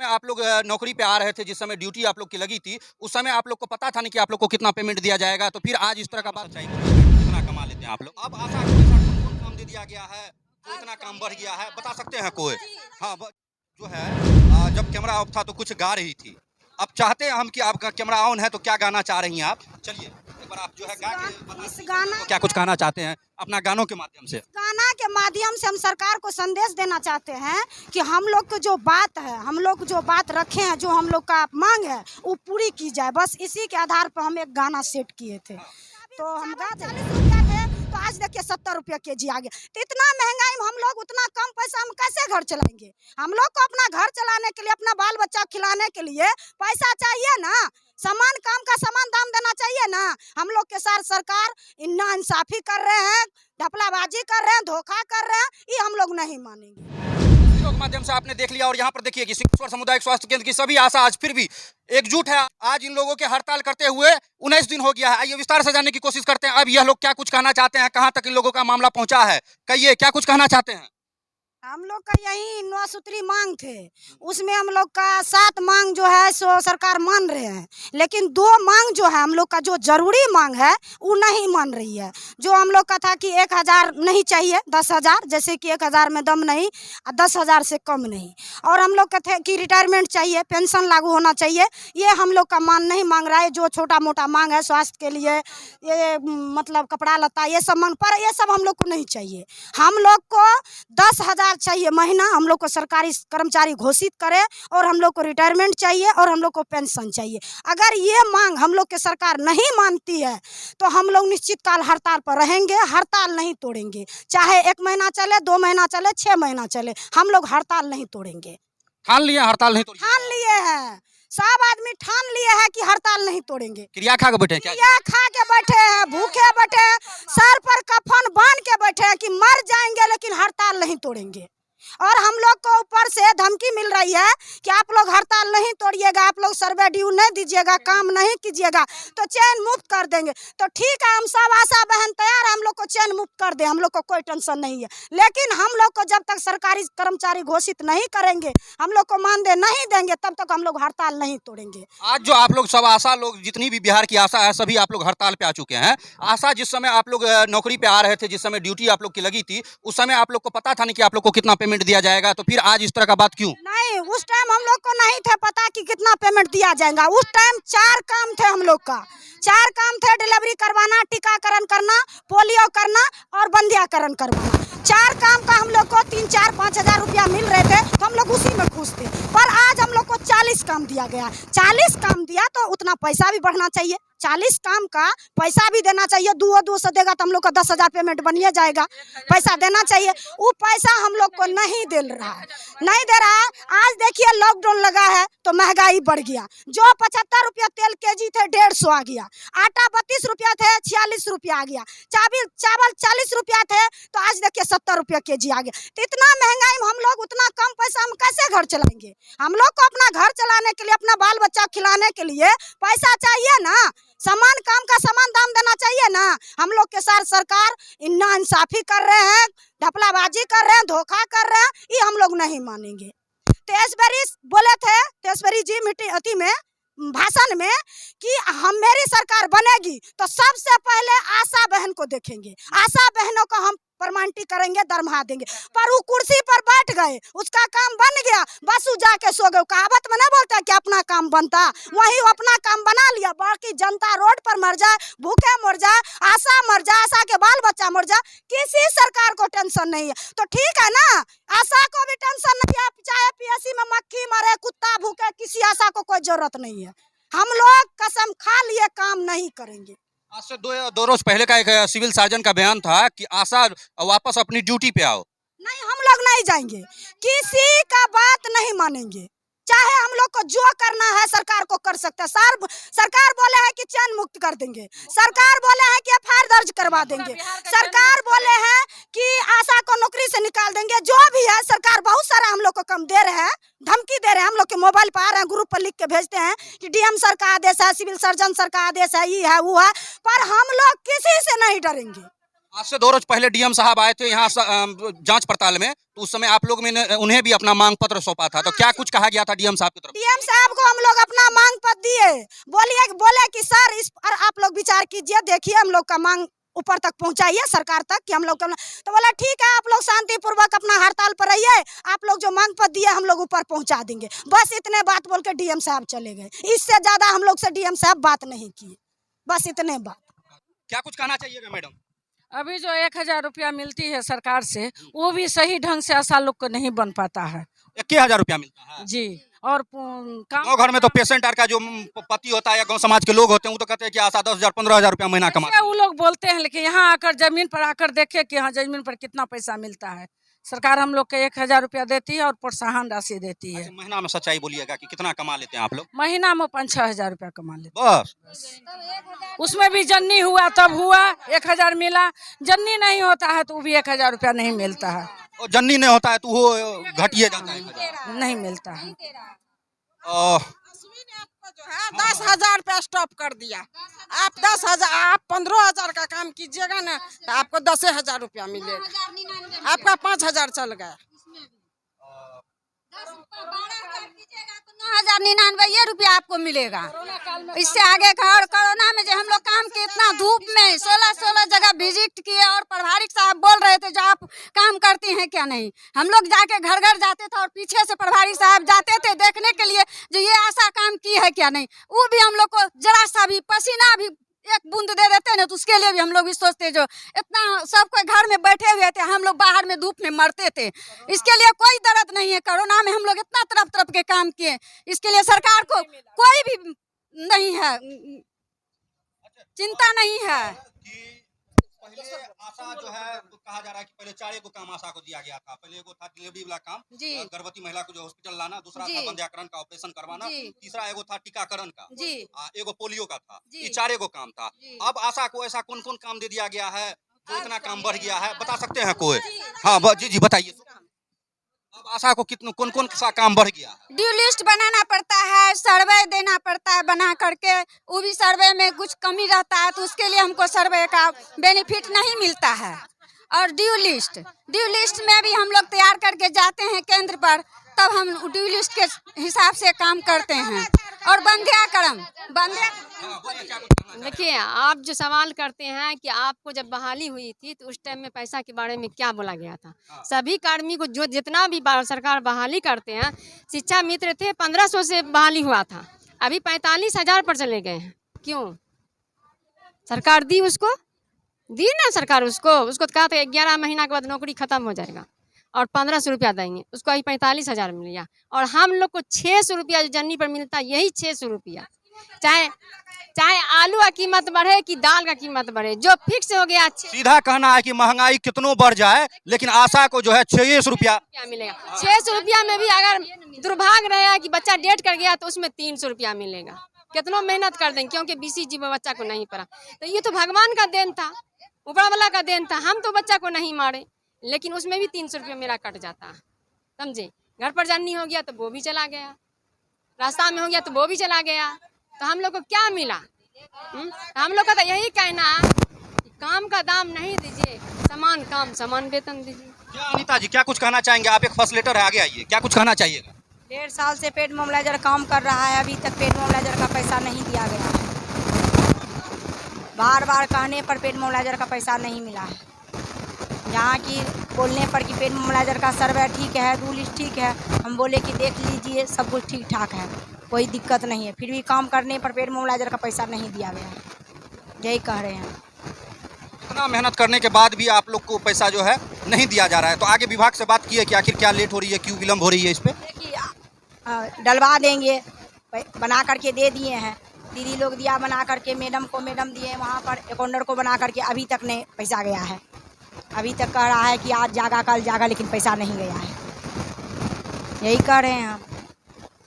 में आप लोग नौकरी पे आ रहे थे, जिस समय ड्यूटी आप लोग की लगी थी, उस समय आप लोग को पता था नहीं कि आप लोग को कितना पेमेंट दिया जाएगा, तो फिर आज इस तरह का बात चाहिए कितना कमा लेते हैं आप लोग। अब आशा के साथ कौन काम दे दिया गया है, तो इतना काम बढ़ गया है, बता सकते हैं कोई? हाँ, जो है जब कैमरा ऑफ था तो कुछ गा रही थी। अब चाहते हैं हम कि आपका कैमरा ऑन है तो क्या गाना चाह रही हैं आप? चलिए एक बार आप जो है गा के इस गाना तो क्या कुछ कहना चाहते हैं अपना गानों के माध्यम से? गाना के माध्यम से हम सरकार को संदेश देना चाहते हैं कि हम लोग को जो बात है, हम लोग जो बात रखे हैं, जो हम लोग का मांग है, वो पूरी की जाए। बस इसी के आधार पर हम एक गाना सेट किए थे। तो हम गा 40 रुपया थे, तो आज देखिए 70 रुपया केजी आ गया। तो इतना महंगाई में हम लोग उतना कम पैसा हम कैसे घर चलाएंगे? हम लोग को अपना घर चलाने के लिए, अपना बाल बच्चा खिलाने के लिए पैसा चाहिए ना। समान काम का समान दाम देना चाहिए ना। हम लोग के साथ सरकार नाइंसाफी कर रहे हैं, ढपलाबाजी कर रहे हैं, धोखा कर रहे हैं, ये हम लोग नहीं मानेंगे। के माध्यम से आपने देख लिया और यहाँ पर देखिए कि सिंहेश्वर सामुदायिक स्वास्थ्य केंद्र की सभी आशा आज फिर भी एकजुट है। आज इन लोगों के हड़ताल करते हुए 19 दिन हो गया है। आइए विस्तार से जानने की कोशिश करते हैं अब यह लोग क्या कुछ कहना चाहते हैं, कहाँ तक इन लोगों का मामला पहुंचा है। कहिए क्या कुछ कहना चाहते हैं? हम लोग का यही 9 सूत्री मांग थे, उसमें हम लोग का 7 मांग जो है सो सरकार मान रहे हैं, लेकिन 2 मांग जो है हम लोग का जो जरूरी मांग है वो नहीं मान रही है। जो हम लोग का था कि 1000 नहीं चाहिए, 10,000, जैसे कि 1000 में दम नहीं, 10,000 से कम नहीं। और हम लोग का थे कि रिटायरमेंट चाहिए, पेंशन लागू होना चाहिए, ये हम लोग का मान नहीं मांग रहा है। जो छोटा मोटा मांग है स्वास्थ्य के लिए, ये मतलब कपड़ा लता, ये सब मांग, पर ये सब हम लोग को नहीं चाहिए। हम लोग को 10,000 चाहिए महीना, हम लोग को सरकारी कर्मचारी घोषित करे, और हम लोग को रिटायरमेंट चाहिए, और हम लोग को पेंशन चाहिए। अगर ये मांग हम लोग के सरकार नहीं मानती है तो हम लोग निश्चित काल हड़ताल पर रहेंगे, हड़ताल नहीं तोड़ेंगे। चाहे 1 महीना चले, 2 महीना चले, 6 महीना चले, हम लोग हड़ताल नहीं तोड़ेंगे। ठान लिए हड़ताल नहीं तोड़ेंगे? ठान लिए हैं, सब आदमी ठान लिए हैं कि हड़ताल नहीं तोड़ेंगे। क्रिया खा के बैठे हैं क्या? क्रिया खा के बैठे हैं, भूखे बैठे हैं, सर पर कफन बांध के बैठे हैं कि मर जाएंगे लेकिन हड़ताल नहीं तोड़ेंगे। और हम लोग को ऊपर से धमकी मिल रही है कि आप लोग हड़ताल नहीं तोड़िएगा, आप लोग सर्वे ड्यू नहीं दीजिएगा, काम नहीं कीजिएगा तो चैन मुक्त कर देंगे। तो ठीक है, हम सब आशा बहन तैयार है, हम लोग को चैन मुक्त कर दे, हम लोग को कोई टेंशन नहीं है। लेकिन हम लोग को जब तक सरकारी कर्मचारी घोषित नहीं करेंगे, हम लोग को मानदेय नहीं देंगे, तब तक हम लोग हड़ताल नहीं तोड़ेंगे। आज जो आप लोग सब आशा लोग, जितनी भी बिहार की आशा है, सभी आप लोग हड़ताल पे आ चुके हैं। आशा जिस समय आप लोग नौकरी पे आ रहे थे, जिस समय ड्यूटी आप लोग की लगी थी, उस समय आप लोग को पता था नहीं कि आप लोग को कितना पेमेंट दिया जाएगा, तो फिर आज इस तरह का बात क्यों? नहीं, उस टाइम हम लोग को नहीं था पता कि कितना पेमेंट दिया जाएगा। उस टाइम 4 काम थे हम लोग का, 4 काम थे, डिलीवरी करवाना, टीकाकरण करना, पोलियो करना और बंध्याकरण करवाना। 4 काम का हम लोग को 3, 4, 5 हजार रुपया मिल रहे थे, तो हम लोग उसी में खुश थे। पर आज हम लोग को 40 काम दिया गया। 40 काम दिया तो उतना पैसा भी बढ़ना चाहिए, 40 काम का पैसा भी देना चाहिए। 200 देगा तो हम लोग का 10,000 पेमेंट बनिए जाएगा, पैसा देना चाहिए। वो पैसा हम लोग को नहीं दे रहा है, नहीं दे रहा है। आज देखिए लॉकडाउन लगा है तो महंगाई बढ़ गया। जो 75 रुपया तेल केजी थे 150 आ गया, आटा 32 रुपया थे 46 रुपया आ गया, चावल 40 रुपया थे तो आज देखिए 70 रुपया केजी आ गया। तो इतना महंगाई में हम लोग उतना कम पैसा हम कैसे घर चलाएंगे? हम लोग को अपना घर चलाने के लिए, अपना बाल बच्चा खिलाने के लिए पैसा चाहिए ना। समान काम का समान दाम देना चाहिए ना। हम लोग के साथ सरकार नाइंसाफी कर रहे हैं, ढपलाबाजी कर रहे हैं, धोखा कर रहे हैं, ये हम लोग नहीं मानेंगे। तेजस्वी बोले थे, तेजस्वी जी मीटिंग में भाषण में कि हम मेरी सरकार बनेगी तो सबसे पहले आशा बहन को देखेंगे, आशा बहनों को हम परमानेंट करेंगे, दरमाहा देंगे। पर वो कुर्सी पर बैठ गए, उसका काम बन गया, बस वो जाके सो गए। कहावत में नहीं बोलता कि अपना काम बनता, वही अपना काम बना लिया। बाकी जनता रोड पर मर जाए, भूखे मर जाए, आशा मर जाए, आशा के बाल बच्चा मर जाए, किसी सरकार को टेंशन नहीं है। तो ठीक है ना, आशा को भी टेंशन नहीं है, चाहे पीएससी में मक्खी मरे, कुत्ता भूखे, किसी आशा को कोई जरूरत नहीं है। हम लोग कसम खा लिए काम नहीं करेंगे। आज से दो रोज पहले का एक सिविल सर्जन का बयान था कि आशा वापस अपनी ड्यूटी पे आओ। नहीं, हम लोग नहीं जाएंगे, किसी का बात नहीं मानेंगे। चाहे हम लोग को जो करना है सरकार को कर सकते हैं। सरकार बोले है कि चैन मुक्त कर देंगे, सरकार बोले है कि एफआईआर दर्ज करवा देंगे, सरकार बोले है कि आशा को नौकरी से निकाल देंगे। जो भी है सरकार बहुत सारा हम लोग को कम दे रहे हैं, धमकी दे रहे हैं। हम लोग के मोबाइल पर आ रहे हैं, ग्रुप पर लिख के भेजते हैं कि डीएम सर का आदेश है, सिविल सर्जन सर का आदेश है, ये है वो है। पर हम लोग किसी से नहीं डरेंगे, आज से 2 रोज पहले डीएम साहब आए थे यहाँ जांच पड़ताल में, तो उस समय आप लोग में उन्हें भी अपना मांग पत्र सौंपा था, तो क्या कुछ कहा गया था डीएम साहब की तरफ? डीएम साहब को हम लोग अपना मांग पत्र दिए, बोले कि सर इस पर आप लोग विचार कीजिए, देखिए हम लोग का मांग ऊपर तक पहुंचाइए सरकार तक कि हम लोग तो बोला ठीक है, आप लोग शांतिपूर्वक अपना हड़ताल पर रहिए, आप लोग जो मांग पत्र दिए हम लोग ऊपर पहुंचा देंगे। बस इतने बात बोल के डीएम साहब चले गए, इससे ज्यादा हम लोग से डीएम साहब बात नहीं किए, बस इतने बात। क्या कुछ कहना चाहिएगा मैडम? अभी जो 1000 रुपया मिलती है सरकार से, वो भी सही ढंग से आशा लोग को नहीं बन पाता है 1000 रुपया मिलता है जी। और काम गाँव घर में तो पेशेंट का जो पति होता है या गांव समाज के लोग होते हैं वो तो कहते हैं कि आशा 10,000 15,000 रुपया महीना कमाते हैं। वो लोग बोलते हैं, लेकिन यहाँ आकर जमीन पर आकर देखे कि हाँ जमीन पर कितना पैसा मिलता है। सरकार हम लोग के 1000 रुपया देती है और प्रोत्साहन राशि देती है। अच्छा, महीना में सच्चाई बोलिएगा कि कितना कमा लेते हैं आप लोग? महीना में 5-6 हजार रुपया कमा लेते बस उसमें भी जन्नी हुआ तब हुआ 1000 मिला, जन्नी नहीं होता है तो वो भी 1000 रुपया नहीं मिलता है। और जन्नी नहीं होता है तो वो घटिए जाता है 1000। नहीं मिलता है। जो है 10,000 पे स्टॉप कर दिया। आप 10,000 आप 15,000 का काम कीजिएगा ना तो आपको 10,000 रुपया मिलेगा, आपका 5,000 चल गया। 9,099 रुपया आपको मिलेगा। इससे आगे का और कोरोना में जो हम लोग काम किए, इतना धूप में 16 जगह विजिट किए और प्रभारी साहब बोल रहे थे जो आप काम करती हैं क्या नहीं। हम लोग जाके घर घर जाते थे और पीछे से प्रभारी साहब जाते थे देखने के लिए जो ये ऐसा काम की है क्या नहीं। वो भी हम लोग को जरा सा भी पसीना भी एक बूंद दे देते ना तो उसके लिए भी हम लोग भी सोचते जो इतना सब कोई घर में बैठे हुए थे, हम लोग बाहर में धूप में मरते थे। इसके लिए कोई दर्द नहीं है। कोरोना में हम लोग इतना तरफ के काम किए, इसके लिए सरकार को कोई भी नहीं है, चिंता नहीं है। पहले आशा जो है तो कहा जा रहा है कि पहले 4 को काम आशा को दिया गया था। पहले एगो था डिलीवरी वाला काम, जी। गर्भवती महिला को जो हॉस्पिटल लाना, दूसरा जी। था बंध्याकरण का ऑपरेशन करवाना, जी। तीसरा एगो था टीकाकरण का, जी एगो पोलियो का था। जी। ये 4 को काम था। जी। अब आशा को ऐसा कौन कौन काम दे दिया गया है जो इतना काम बढ़ गया है, बता सकते हैं कोई? हाँ जी बताइए। अब आशा को कितना कौन कौन सा काम बढ़ गया है? ड्यू लिस्ट बनाना पड़ता है, सर्वे देना पड़ता है बना करके, वो भी सर्वे में कुछ कमी रहता है तो उसके लिए हमको सर्वे का बेनिफिट नहीं मिलता है। और ड्यू लिस्ट में भी हम लोग तैयार करके जाते हैं केंद्र पर, तब हम ड्यू लिस्ट के हिसाब से काम करते हैं। और बंध्याकरण देखिए, आप जो सवाल करते हैं कि आपको जब बहाली हुई थी तो उस टाइम में पैसा के बारे में क्या बोला गया था। सभी कर्मी को जो जितना भी सरकार बहाली करते हैं, शिक्षा मित्र थे 1500 से बहाली हुआ था, अभी 45,000 पर चले गए हैं। क्यों? सरकार दी उसको, दी ना सरकार उसको कहा था 11 महीना के बाद नौकरी खत्म हो जाएगा और 1500 रुपया देंगे, उसको अभी 45,000 मिल गया। और हम लोग को 600 रुपया जो जन्नी पर मिलता है, यही 600 रुपया, चाहे आलू का कीमत बढ़े कि दाल का कीमत बढ़े, जो फिक्स हो गया। सीधा कहना है कि महंगाई कितनों बढ़ जाए लेकिन आशा को जो है 600 रुपया मिलेगा। 600 रुपया में भी अगर दुर्भाग्य रहा कि बच्चा डेट कर गया तो उसमें 300 रुपया मिलेगा। कितनों मेहनत कर देंगे क्योंकि BCG में बच्चा को नहीं पढ़ा। तो ये तो भगवान का देन था, ऊपर वाला का देन था। हम तो बच्चा को नहीं मारे लेकिन उसमें भी 300 रुपया मेरा कट जाता है, समझे। घर पर जन्नी हो गया तो वो भी चला गया, रास्ता में हो गया तो वो भी चला गया, तो हम लोग को क्या मिला? हम लोग का तो यही कहना है कि काम का दाम नहीं दीजिए, समान काम समान वेतन दीजिए। क्या अनीता जी क्या कुछ कहना चाहेंगे? आप एक फर्स्ट है, आगे आइए, क्या कुछ कहना चाहिएगा? 1.5 साल से पेट मोबिलाइजर काम कर रहा है, अभी तक पेट मोबिलाइजर का पैसा नहीं दिया गया है। बार कहने पर पेट मोबिलाइजर का पैसा नहीं मिला है। यहाँ की बोलने पर कि पेट मोबिलाइजर का सर्वे ठीक है, रूल ठीक है, हम बोले कि देख लीजिए सब कुछ ठीक ठाक है, कोई दिक्कत नहीं है, फिर भी काम करने पर पेट मोबिलाइजर का पैसा नहीं दिया गया है, यही कह रहे हैं। इतना मेहनत करने के बाद भी आप लोग को पैसा जो है नहीं दिया जा रहा है, तो आगे विभाग से बात की है कि आखिर क्या लेट हो रही है, क्यों विलम्ब हो रही है इस पे? डलवा देंगे, बना करके दे दिए हैं, दीदी लोग दिया बना करके, मैडम दिए, वहाँ पर अकाउंटर को बना करके, अभी तक नहीं पैसा गया है। अभी तक कह रहा है कि आज जागा कल जागा, लेकिन पैसा नहीं गया है, यही कह रहे हैं हम।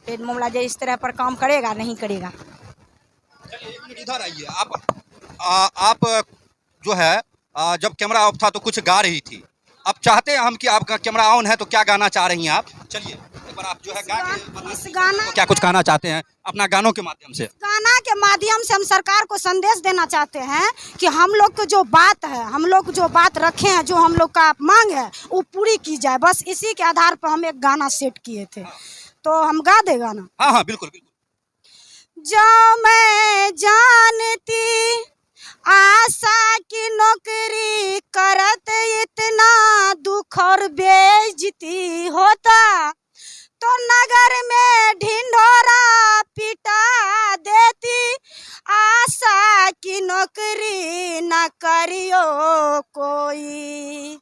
पेट मोबिलाइजर इस तरह पर काम करेगा नहीं करेगा। इधर आइए आप जो है जब कैमरा ऑफ था तो कुछ गा रही थी, अब चाहते हैं हम कि आपका कैमरा ऑन है तो क्या गाना चाह रही हैं आप? चलिए एक बार आप जो है गा के बता इस दीजिए गाना तो क्या कुछ कहना चाहते हैं अपना गानों के माध्यम से? गाना के माध्यम से हम सरकार को संदेश देना चाहते हैं कि हम लोग को जो बात है, हम लोग जो बात रखे हैं, जो हम लोग का मांग है वो पूरी की जाए। बस इसी के आधार पर हम एक गाना सेट किए थे, तो हम गा दे गाना। हाँ हाँ बिल्कुल बिल्कुल। जो मैं जानती आशा की नौकरी करत इतना दुख और बेइज्जती होता, तो नगर में ढिंढोरा पिटा देती। आशा की नौकरी न करियो कोई,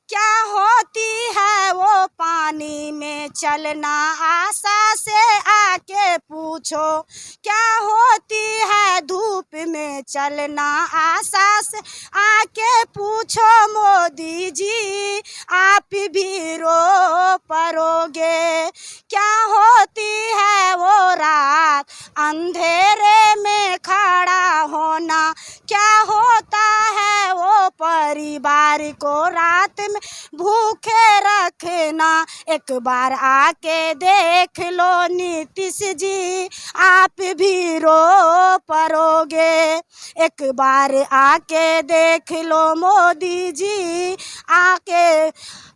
क्या होती है वो पानी में चलना, आशा से आके पूछो। क्या होती है धूप में चलना, आशा से आके पूछो। मोदी जी आप भी रो परोगे, क्या होती है वो रात अंधेरे में खड़ा होना, क्या होता है वो परिवार को रात में भूखे रखना। एक बार आके देख लो नीतीश जी आप भी रो परोगे, एक बार आके देख लो मोदी जी आके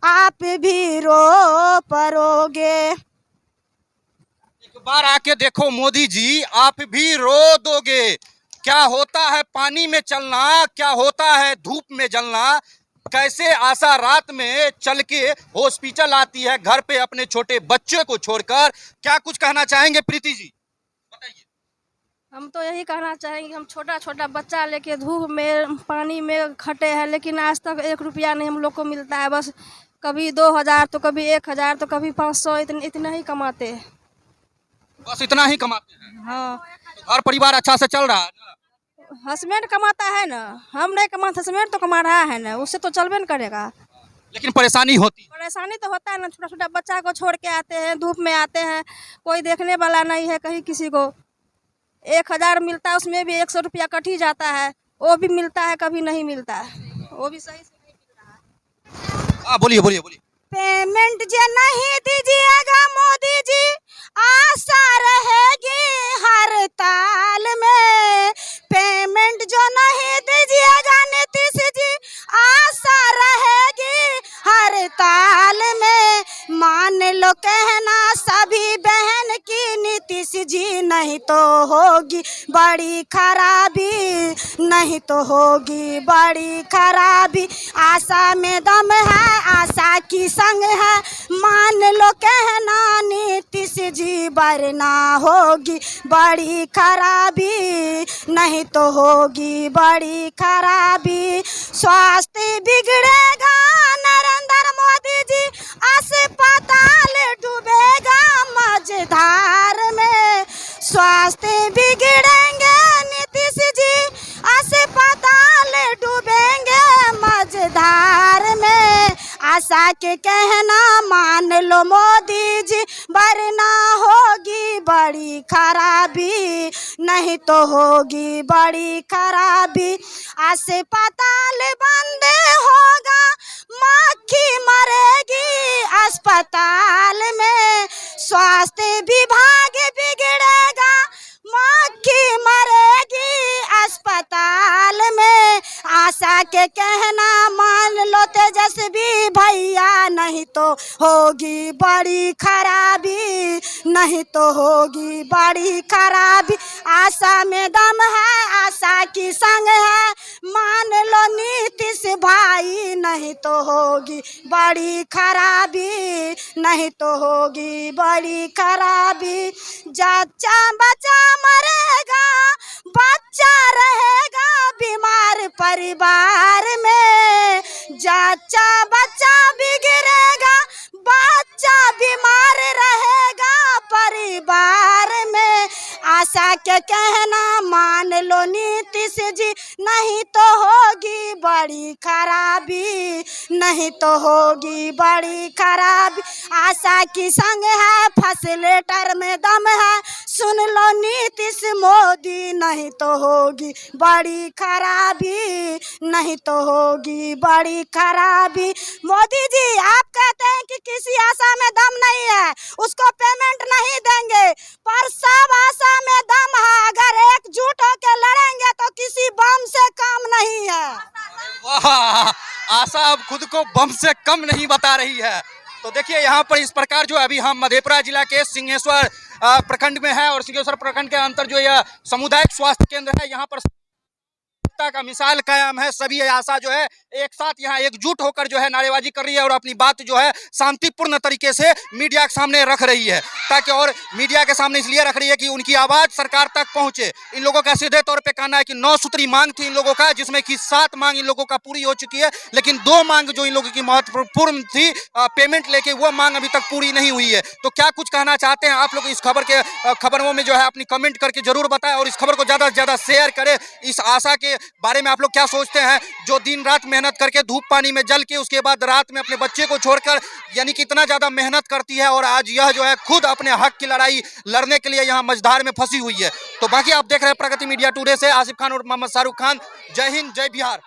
आप भी रो परोगे। एक बार आके देखो मोदी जी आप भी रो दोगे, क्या होता है पानी में चलना, क्या होता है धूप में जलना, कैसे आशा रात में चल के हॉस्पिटल आती है घर पे अपने छोटे बच्चे को छोड़कर। क्या कुछ कहना चाहेंगे प्रीति जी, बताइए। हम तो यही कहना चाहेंगे, हम छोटा छोटा बच्चा लेके धूप में पानी में खटे हैं, लेकिन आज तक 1 रुपया नहीं हम लोग को मिलता है। बस कभी 2000 तो कभी 1000 तो कभी 500, इतना ही कमाते हैं। बस इतना ही कमाते हैं? हाँ, तो घर परिवार अच्छा से चल रहा है ना? हस्बैंड कमाता है ना, हम नहीं कमाते, हस्बैंड तो कमा रहा है ना, उससे तो चलबे न करेगा। लेकिन परेशानी होती है। परेशानी तो होता है ना, छोटा छोटा बच्चा को छोड़ के आते हैं, धूप में आते हैं, कोई देखने वाला नहीं है कहीं किसी को। 1000 मिलता है, उसमें भी 100 रुपया कट ही जाता है, वो भी मिलता है कभी नहीं मिलता है, वो भी सही से नहीं मिल रहा है। हाँ बोलिए बोलिए बोलिए। पेमेंट जो नहीं दीजिएगा मोदी जी, आशा रहेगी हड़ताल में। पेमेंट जो नहीं दीजिएगा नीतीश जी, आशा रहेगी हड़ताल में। मान लो कहना सभी बहन की नीतीश जी, नहीं तो होगी बड़ी खराबी, नहीं तो होगी बड़ी खराबी। आशा में दम है, आशा की संग है, मान लो कहना नीतीश जी, वरना होगी बड़ी खराबी, नहीं तो होगी बड़ी खराबी। स्वास्थ्य बिगड़ेगा नरेंद्र मोदी जी, अस्पताल डूबेगा मझधार में। स्वास्थ्य बिगड़ेंगे नीतीश जी, अस्पताल डूबेंगे मझधार में। आशा के कहना मान लो मोदी जी, वरना होगी बड़ी खराबी, नहीं तो होगी बड़ी खराबी। अस्पताल बंद होगा, मक्खी मरेगी अस्पताल में। स्वास्थ्य विभाग बिगड़ेगा, मक्खी मरेगी अस्पताल में। आशा के कहना मान लो तेजस्वी भैया, नहीं तो होगी बड़ी खराबी, नहीं तो होगी बड़ी खराबी। आशा में दम है, आशा की संग है, मान लो नीतीश भाई, नहीं तो होगी बड़ी खराबी, नहीं तो होगी बड़ी खराबी। बच्चा बच्चा मरेगा, बच्चा रहेगा बीमार परिवार में। बच्चा बच्चा बिगड़ेगा, बच्चा बीमार रहेगा परिवार में। आशा के कहना मान लो नीतीश जी, नहीं तो होगी बड़ी खराबी, नहीं तो होगी बड़ी खराबी। आशा की संग है, फर्स्ट लेटर में दम है, सुन लो नीतीश मोदी, नहीं तो होगी बड़ी खराबी, नहीं तो होगी बड़ी खराबी। मोदी जी आप कहते हैं कि किसी आशा में दम नहीं है, उसको पेमेंट नहीं देंगे, पर सब आशा में दम है। अगर एकजुट होकर लड़ेंगे तो किसी बम से कम नहीं है। वाह, आशा अब खुद को बम से कम नहीं बता रही है। तो देखिए यहाँ पर इस प्रकार जो अभी हम मधेपुरा जिला के सिंहेश्वर प्रखंड में है और सिंहेश्वर प्रखंड के अंतर जो यह सामुदायिक स्वास्थ्य केंद्र है, यहाँ पर का मिसाल कायम है। सभी आशा जो है एक साथ यहाँ एकजुट होकर जो है नारेबाजी कर रही है और अपनी बात जो है शांतिपूर्ण तरीके से मीडिया के सामने रख रही है, ताकि और मीडिया के सामने इसलिए रख रही है कि उनकी आवाज सरकार तक पहुंचे। इन लोगों का सीधे तौर पे कहना है कि 9 सूत्री मांग थी इन लोगों का, जिसमें कि 7 मांग इन लोगों का पूरी हो चुकी है, लेकिन 2 मांग जो इन लोगों की महत्वपूर्ण थी पेमेंट लेके, वो मांग अभी तक पूरी नहीं हुई है। तो क्या कुछ कहना चाहते हैं आप लोग इस खबरों में जो है अपनी कमेंट करके जरूर बताएं और इस खबर को ज्यादा से ज्यादा शेयर करें। इस आशा के बारे में आप लोग क्या सोचते हैं, जो दिन रात मेहनत करके धूप पानी में जल के उसके बाद रात में अपने बच्चे को छोड़कर यानी कि इतना ज्यादा मेहनत करती है, और आज यह जो है खुद अपने हक की लड़ाई लड़ने के लिए यहाँ मझधार में फंसी हुई है। तो बाकी आप देख रहे हैं प्रगति मीडिया टुडे से आसिफ खान और मोहम्मद शाहरुख खान। जय हिंद, जय बिहार।